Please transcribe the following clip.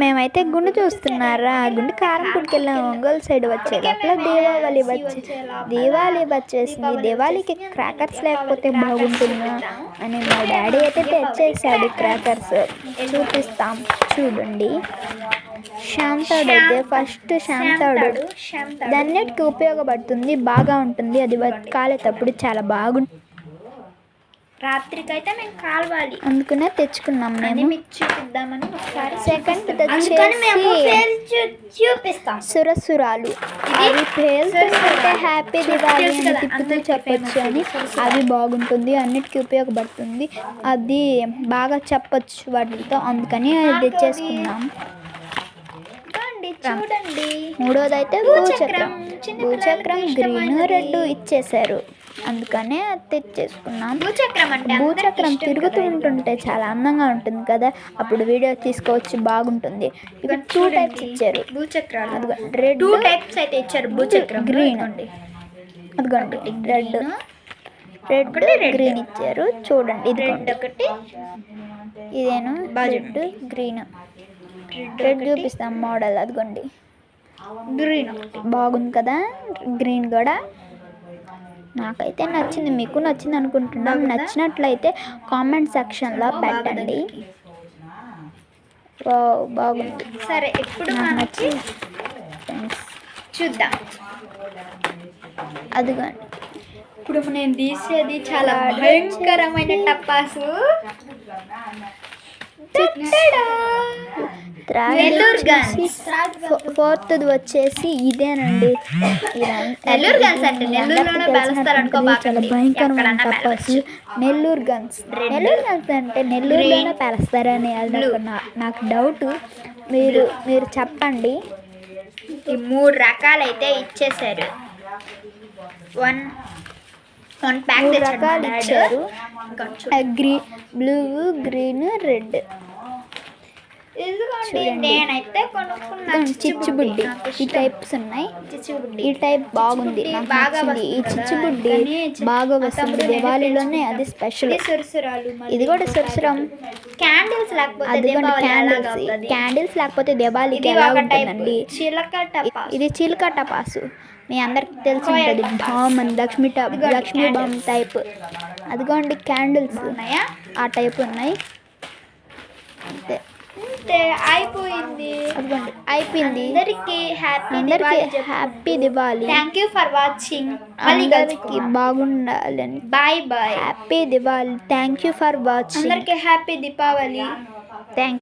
మేమైతే గుండు చూస్తున్నారా, ఆ గుండు కారంపూడికి వెళ్ళాం. ఒంగోలు సైడ్ వచ్చేటప్పుడు దీపావళి వచ్చేసింది. దీపావళికి క్రాకర్స్ లేకపోతే బాగుంటుందా అని మా డాడీ అయితే తెచ్చేసాడు క్రాకర్స్. చూపిస్తాం చూడండి. శాంతాడు అయితే ఫస్ట్ శాంతాడు దాన్నిటికి ఉపయోగపడుతుంది, బాగా ఉంటుంది. అది కాలేటప్పుడు చాలా బాగుంటుంది. రాత్రికైతే మేము కాల్వాలి అందుకనే తెచ్చుకున్నాం. మేము మీకు చూపిద్దామని ఒకసారి సెకండ్ చూపిస్తాం. సురసురాలు అవి పేలుతుంటే హ్యాపీ దివాళీ అని తిప్పుతూ చెప్పొచ్చు అని. అవి బాగుంటుంది, అన్నిటికీ ఉపయోగపడుతుంది. అది బాగా చెప్పొచ్చు వాటితో, అందుకని అది తెచ్చేసుకున్నాం. చూడండి మూడోది అయితే భూచక్రం గ్రీన్ రెడ్ ఇచ్చేసారు, అందుకనే అది తెచ్చేసుకున్నాం. భూచక్రం తిరుగుతూ ఉంటుంటే చాలా అందంగా ఉంటుంది కదా, అప్పుడు వీడియో తీసుకోవచ్చు, బాగుంటుంది. ఇవి 2 టైప్స్ ఇచ్చారు భూచక్రాలు. రెడ్ 2 టైప్స్ అయితే ఇచ్చారు భూచక్రం. గ్రీన్ అదిగోండి, రెడ్ గ్రీన్ ఇచ్చారు. చూడండి ఇది ఒకటి, ఇదేను రెడ్ గ్రీన్. రెడ్ చూపిస్తాం మోడల్, అదిగోండి గ్రీన్ బాగుంది కదా. గ్రీన్ కూడా నాకైతే నచ్చింది, మీకు నచ్చింది అనుకుంటున్నాం. నచ్చినట్లయితే కామెంట్ సెక్షన్లో పెట్టండి. బాగుంది. సరే ఇప్పుడు నచ్చింది చూద్దాం. అదిగోండి ఇప్పుడు నేను తీసేది చాలా భయంకరమైన టపాసు. ఫోర్త్ వచ్చేసి ఇదేనండి. నెల్లూరు గన్స్ అంటే నెల్లూరులోనే పేలుస్తారనుకో, చాలా భయంకరమైన టపాసు. నెల్లూరు గన్స్ అంటే నెల్లూరులోనే పేలుస్తారని నాకు డౌట్. మీరు చెప్పండి. ఈ 3 రకాలైతే ఇచ్చేసారు. 1 ప్యాక్ రకాలు ఇచ్చారు. Blue green red. నేనైతే కొనుక్కున్నాను చిచ్చుబుడ్డి. ఈ టైప్స్ ఉన్నాయి. ఈ టైప్ బాగుంది, నాకు నచ్చింది. ఈ చిచ్చుబుడ్డి బాగా వస్తుంది దివాళీలోనే, అది స్పెషల్. ఇది కూడా సురసురం. క్యాండిల్స్ లేకపోతే దివాళీకి ఎలా ఉంటుందండి. ఇది చిలక టపాసు, మీ అందరికి తెలిసి ఉంటుంది. బామ్ అని లక్ష్మీ బామ్ టైప్. అదిగోండి క్యాండిల్స్ ఉన్నాయా, ఆ టైప్ ఉన్నాయి. అంతే అయిపోయింది. అయిపోయింది. అందరికి happy Diwali. Thank you for watching. అందరికి బాగుండాలని. Bye bye. Happy Diwali. Thank you for watching. అందరికి హ్యాపీ దీపావళి. థ్యాంక్